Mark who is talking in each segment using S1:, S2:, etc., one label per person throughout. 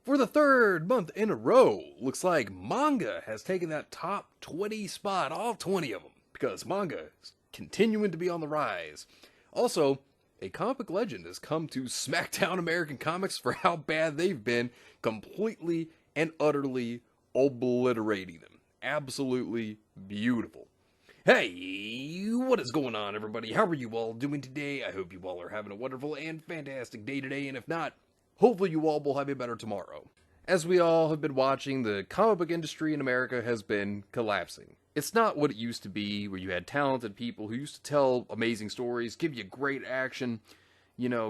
S1: For the third month in a row, looks like manga has taken that top 20 spot, all 20 of them, because manga is continuing to be on the rise. Also, a comic book legend has come to smack down American comics for how bad they've been, completely and utterly obliterating them. Absolutely beautiful. Hey, what is going on, everybody? How are you all doing today? I hope you all are having a wonderful and fantastic day today, and if not, hopefully you all will have a better tomorrow. As we all have been watching, the comic book industry in America has been collapsing. It's not what it used to be, where you had talented people who used to tell amazing stories, give you great action,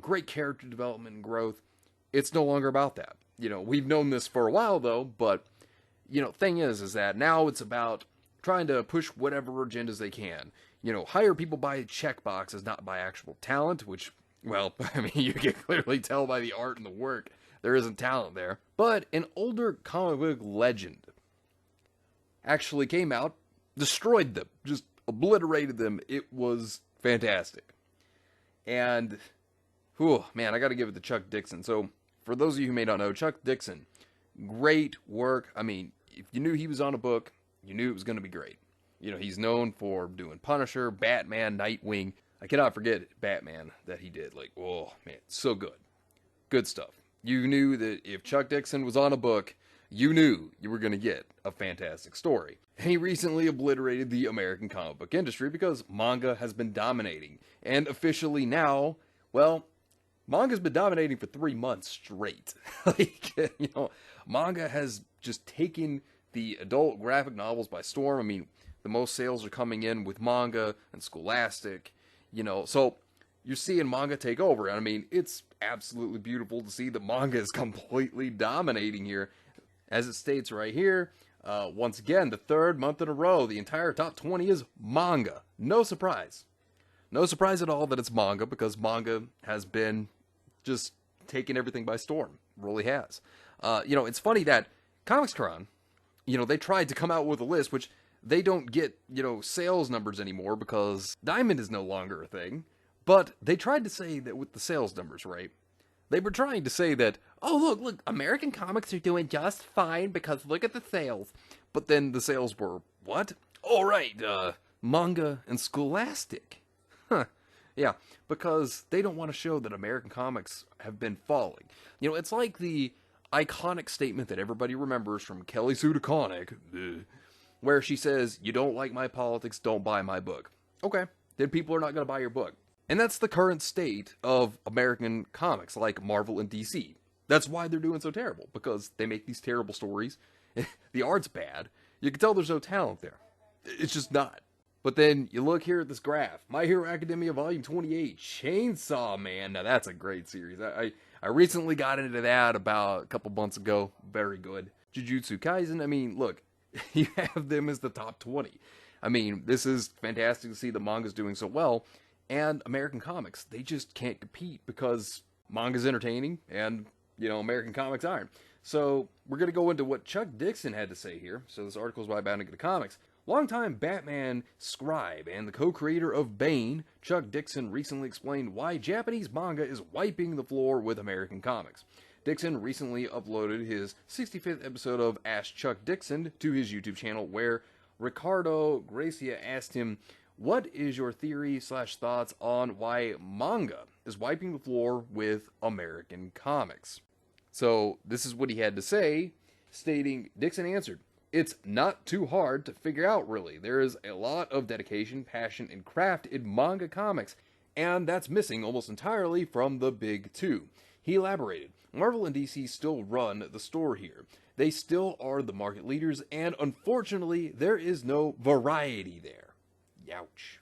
S1: great character development and growth. It's no longer about that. We've known this for a while, though, but, thing is that now it's about trying to push whatever agendas they can. Hire people by checkboxes, not by actual talent, which, well, I mean, you can clearly tell by the art and the work. There isn't talent there. But an older comic book legend actually came out, destroyed them, just obliterated them. It was fantastic. And, whew, man, I gotta give it to Chuck Dixon. So, for those of you who may not know, Chuck Dixon, great work. I mean, if you knew he was on a book, you knew it was going to be great. He's known for doing Punisher, Batman, Nightwing. I cannot forget Batman that he did. Like, oh, man, so good. Good stuff. You knew that if Chuck Dixon was on a book, you knew you were going to get a fantastic story. And he recently obliterated the American comic book industry because manga has been dominating. And officially now, well, manga's been dominating for 3 months straight. Manga has just taken the adult graphic novels by storm. I mean, the most sales are coming in with Manga and Scholastic, so you're seeing manga take over. I mean, it's absolutely beautiful to see that manga is completely dominating here. As it states right here, once again, the third month in a row, the entire top 20 is manga. No surprise. No surprise at all that it's manga, because manga has been just taking everything by storm. Really has. It's funny that Comics-Con, they tried to come out with a list, which they don't get, sales numbers anymore because Diamond is no longer a thing. But they tried to say that with the sales numbers, right? They were trying to say that, oh, look, American comics are doing just fine because look at the sales. But then the sales were, what? Oh, right, Manga and Scholastic. Huh. Yeah, because they don't want to show that American comics have been falling. It's like the iconic statement that everybody remembers from Kelly Sue DeConnick, where she says, you don't like my politics, don't buy my book. Okay, then people are not going to buy your book. And that's the current state of American comics, like Marvel and DC. That's why they're doing so terrible, because they make these terrible stories. The art's bad. You can tell there's no talent there. It's just not. But then you look here at this graph. My Hero Academia Volume 28, Chainsaw Man. Now that's a great series. I recently got into that about a couple months ago. Very good. Jujutsu Kaisen, I mean, look, you have them as the top 20. I mean, this is fantastic to see the manga's doing so well. And American comics, they just can't compete because manga's entertaining and, American comics aren't. So we're going to go into what Chuck Dixon had to say here. So this article is by Bound to Comics. Longtime Batman scribe and the co-creator of Bane, Chuck Dixon recently explained why Japanese manga is wiping the floor with American comics. Dixon recently uploaded his 65th episode of Ask Chuck Dixon to his YouTube channel, where Ricardo Gracia asked him, what is your theory/thoughts on why manga is wiping the floor with American comics? So this is what he had to say, stating, Dixon answered, it's not too hard to figure out, really. There is a lot of dedication, passion, and craft in manga comics, and that's missing almost entirely from the big two. He elaborated, Marvel and DC still run the store here. They still are the market leaders, and unfortunately, there is no variety there. Youch.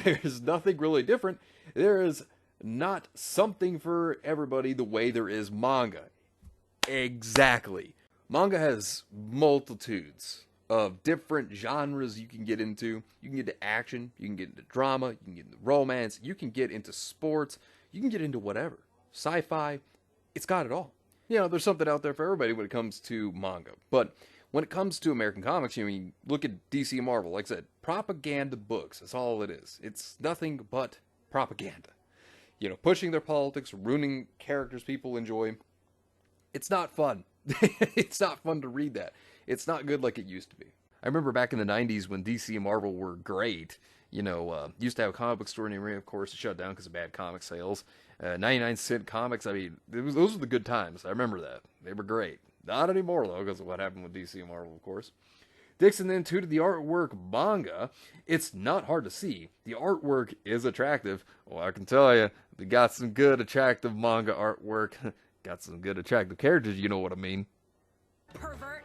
S1: There's nothing really different. There is not something for everybody the way there is manga. Exactly. Manga has multitudes of different genres you can get into. You can get into action, you can get into drama, you can get into romance, you can get into sports, you can get into whatever. Sci-fi, it's got it all. There's something out there for everybody when it comes to manga. But when it comes to American comics, look at DC and Marvel. Like I said, propaganda books. That's all it is. It's nothing but propaganda. Pushing their politics, ruining characters people enjoy. It's not fun. It's not fun to read that. It's not good like it used to be. I remember back in the 90s when DC and Marvel were great. Used to have a comic book store near me, of course, it shut down because of bad comic sales. 99-cent comics, I mean, those were the good times. I remember that. They were great. Not anymore, though, because of what happened with DC and Marvel, of course. Dixon then too to the artwork Manga. It's not hard to see. The artwork is attractive. Well, I can tell you, they got some good, attractive manga artwork. Got some good, attractive characters, you know what I mean. Pervert.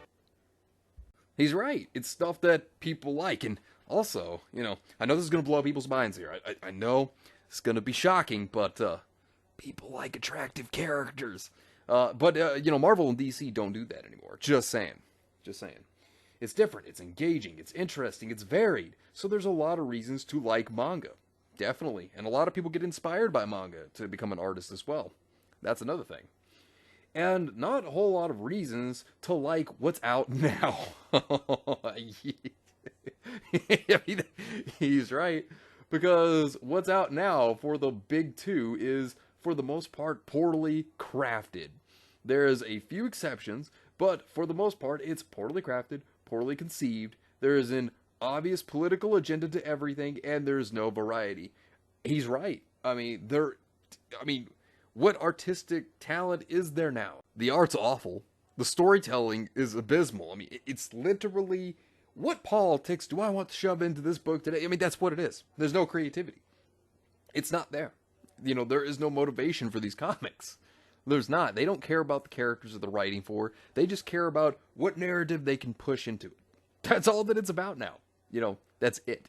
S1: He's right. It's stuff that people like. And also, I know this is going to blow people's minds here. I know it's going to be shocking, but people like attractive characters. But Marvel and DC don't do that anymore. Just saying. It's different, it's engaging, it's interesting, it's varied. So there's a lot of reasons to like manga. Definitely. And a lot of people get inspired by manga to become an artist as well. That's another thing. And not a whole lot of reasons to like what's out now. He's right. Because what's out now for the big two is, for the most part, poorly crafted. There's a few exceptions, but for the most part, it's poorly crafted, poorly conceived. There is an obvious political agenda to everything, and there's no variety. He's right. What artistic talent is there now? The art's awful. The storytelling is abysmal. It's literally, what politics do I want to shove into this book today? That's what it is. There's no creativity. It's not there. There is no motivation for these comics. There's not. They don't care about the characters that they're writing for. They just care about what narrative they can push into it. That's all that it's about now. That's it.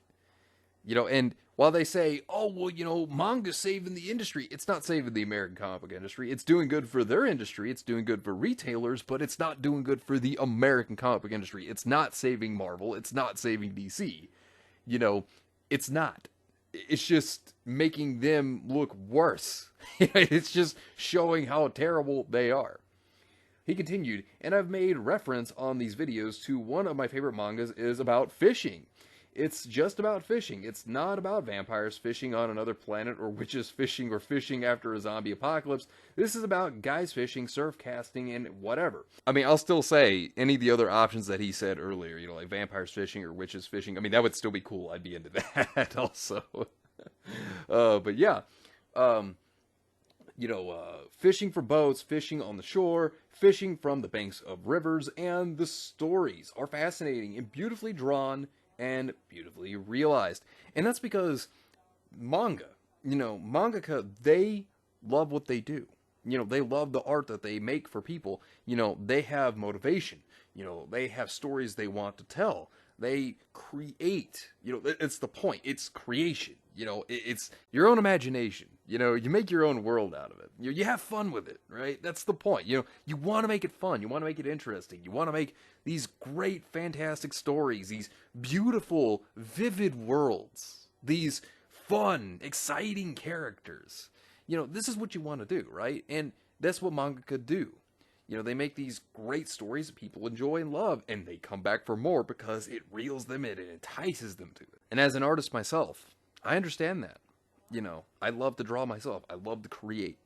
S1: And while they say, oh, well, manga's saving the industry, it's not saving the American comic book industry. It's doing good for their industry. It's doing good for retailers, but it's not doing good for the American comic book industry. It's not saving Marvel. It's not saving DC. It's not. It's just making them look worse. It's just showing how terrible they are. He continued, and I've made reference on these videos to one of my favorite mangas is about fishing. It's just about fishing. It's not about vampires fishing on another planet or witches fishing or fishing after a zombie apocalypse. This is about guys fishing, surf casting, and whatever. I'll still say any of the other options that he said earlier, like vampires fishing or witches fishing. That would still be cool. I'd be into that also. But yeah. Fishing for boats, fishing on the shore, fishing from the banks of rivers, and the stories are fascinating and beautifully drawn and beautifully realized. And that's because mangaka, they love what they do. They love the art that they make for people. They have motivation. They have stories they want to tell. They create. It's the point. It's creation. It's your own imagination. You make your own world out of it. You have fun with it, right? That's the point. You want to make it fun. You want to make it interesting. You want to make these great, fantastic stories, these beautiful, vivid worlds, these fun, exciting characters. This is what you want to do, right? And that's what mangaka do. They make these great stories that people enjoy and love, and they come back for more because it reels them in and entices them to it. And as an artist myself, I understand that. I love to draw myself. I love to create.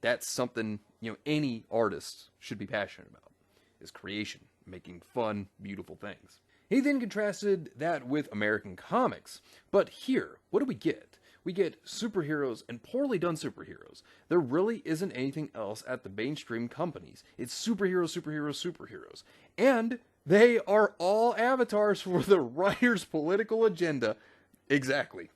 S1: That's something, any artist should be passionate about, is creation, making fun, beautiful things. He then contrasted that with American comics. But here, what do we get? We get superheroes and poorly done superheroes. There really isn't anything else at the mainstream companies. It's superheroes, superheroes, superheroes. And they are all avatars for the writer's political agenda. Exactly.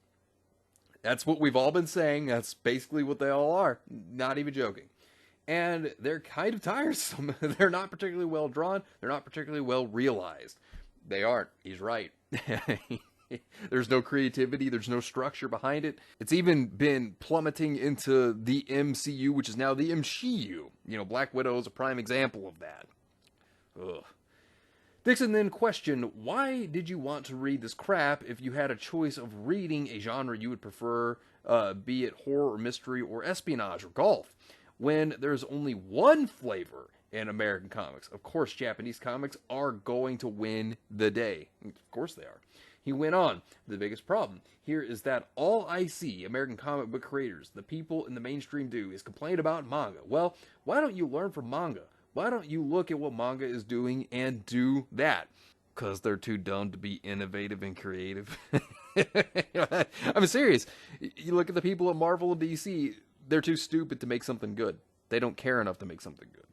S1: That's what we've all been saying. That's basically what they all are. Not even joking. And they're kind of tiresome. They're not particularly well drawn. They're not particularly well realized. They aren't. He's right. There's no creativity. There's no structure behind it. It's even been plummeting into the MCU, which is now the MCU. Black Widow is a prime example of that. Ugh. Dixon then questioned, why did you want to read this crap if you had a choice of reading a genre you would prefer, be it horror or mystery or espionage or golf, when there's only one flavor in American comics? Of course, Japanese comics are going to win the day. Of course they are. He went on, the biggest problem here is that all I see American comic book creators, the people in the mainstream do, is complain about manga. Well, why don't you learn from manga? Why don't you look at what manga is doing and do that? Because they're too dumb to be innovative and creative. I'm serious. You look at the people at Marvel and DC, they're too stupid to make something good. They don't care enough to make something good.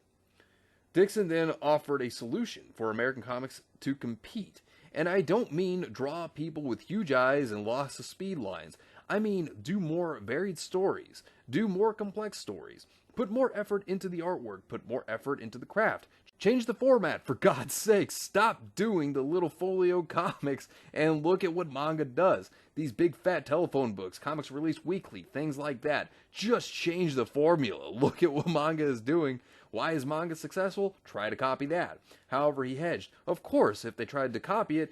S1: Dixon then offered a solution for American comics to compete. And I don't mean draw people with huge eyes and lots of speed lines. I mean do more varied stories, do more complex stories, put more effort into the artwork, put more effort into the craft. Change the format, for God's sake. Stop doing the little folio comics and look at what manga does. These big fat telephone books, comics released weekly, things like that. Just change the formula. Look at what manga is doing. Why is manga successful? Try to copy that. However, he hedged. Of course, if they tried to copy it,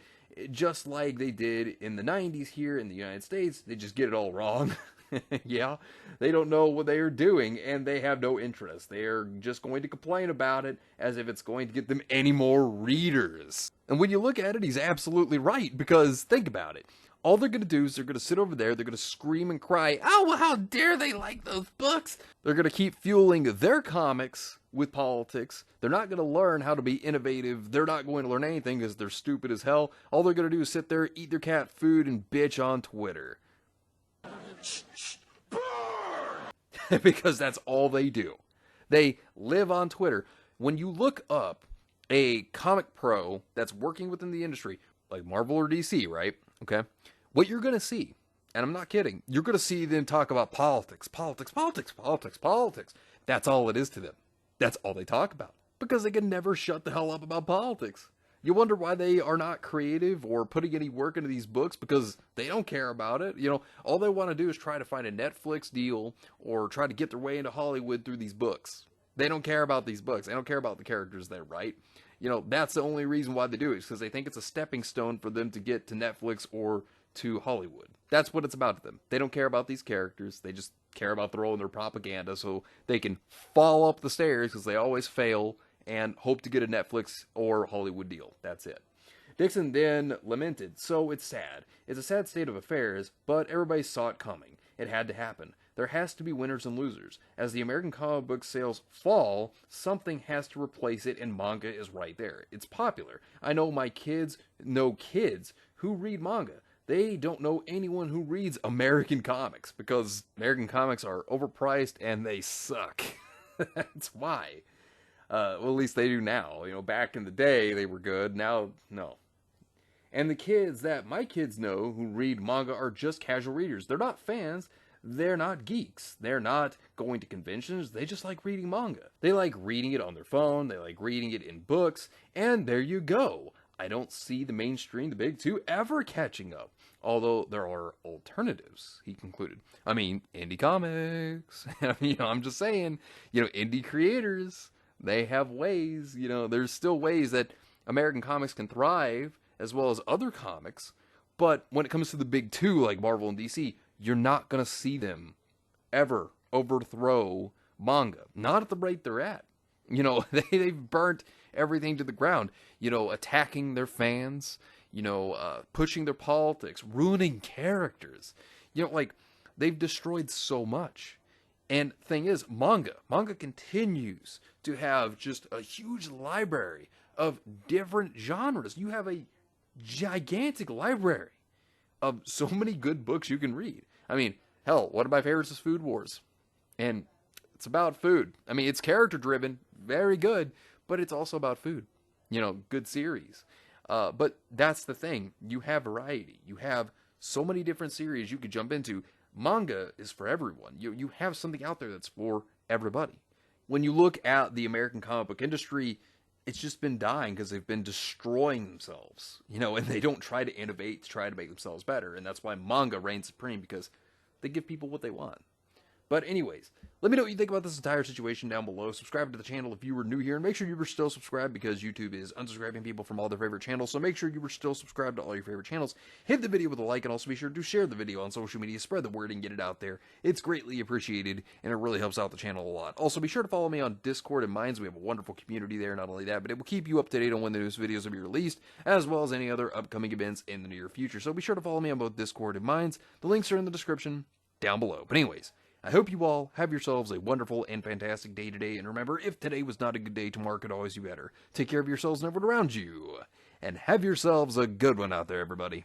S1: just like they did in the 90s here in the United States, they just get it all wrong. Yeah, they don't know what they are doing, and they have no interest. They are just going to complain about it as if it's going to get them any more readers. And when you look at it, he's absolutely right, because think about it. All they're going to do is they're going to sit over there, they're going to scream and cry, "Oh, well, how dare they like those books?" They're going to keep fueling their comics with politics. They're not going to learn how to be innovative. They're not going to learn anything because they're stupid as hell. All they're going to do is sit there, eat their cat food, and bitch on Twitter. Because that's all they do. They live on Twitter. When you look up a comic pro that's working within the industry, like Marvel or DC, right? Okay. What you're going to see, and I'm not kidding, you're going to see them talk about politics, politics, politics, politics, politics. That's all it is to them. That's all they talk about. Because they can never shut the hell up about politics. You wonder why they are not creative or putting any work into these books, because they don't care about it. You know, all they want to do is try to find a Netflix deal or try to get their way into Hollywood through these books. They don't care about these books. They don't care about the characters they write. You know, that's the only reason why they do it, is because they think it's a stepping stone for them to get to Netflix or to Hollywood. That's what it's about to them. They don't care about these characters. They just care about the role in their propaganda so they can fall up the stairs, because they always fail, and hope to get a Netflix or Hollywood deal. That's it. Dixon then lamented, "So it's sad. It's a sad state of affairs, but everybody saw it coming. It had to happen. There has to be winners and losers. As the American comic book sales fall, something has to replace it, and manga is right there. It's popular. I know my kids know kids who read manga. They don't know anyone who reads American comics, because American comics are overpriced and they suck." That's why. Well, at least they do now. You know, back in the day, they were good. Now, no. And the kids that my kids know who read manga are just casual readers. They're not fans. They're not geeks. They're not going to conventions. They just like reading manga. They like reading it on their phone. They like reading it in books. And there you go. I don't see the mainstream, the big two, ever catching up. Although there are alternatives, he concluded. I mean, indie comics. I'm just saying, indie creators. They have ways, there's still ways that American comics can thrive, as well as other comics. But when it comes to the big two, like Marvel and DC, you're not going to see them ever overthrow manga. Not at the rate they're at. They've burnt everything to the ground. Attacking their fans, pushing their politics, ruining characters. They've destroyed so much. And the thing is, manga continues to have just a huge library of different genres. You have a gigantic library of so many good books you can read. I mean, hell, one of my favorites is Food Wars. And it's about food. I mean, it's character driven, very good, but it's also about food. Good series. But that's the thing. You have variety. You have so many different series you could jump into. Manga is for everyone. You have something out there that's for everybody. When you look at the American comic book industry, it's just been dying because they've been destroying themselves. And they don't try to innovate to try to make themselves better. And that's why manga reigns supreme, because they give people what they want. But anyways, let me know what you think about this entire situation down below. Subscribe to the channel if you were new here, and make sure you were still subscribed, because YouTube is unsubscribing people from all their favorite channels. So make sure you were still subscribed to all your favorite channels. Hit the video with a like, and also be sure to share the video on social media. Spread the word and get it out there. It's greatly appreciated, and it really helps out the channel a lot. Also, be sure to follow me on Discord and Minds. We have a wonderful community there. Not only that, but it will keep you up to date on when the newest videos will be released, as well as any other upcoming events in the near future. So be sure to follow me on both Discord and Minds. The links are in the description down below. But anyways, I hope you all have yourselves a wonderful and fantastic day today. And remember, if today was not a good day, tomorrow could always be better. Take care of yourselves and everyone around you. And have yourselves a good one out there, everybody.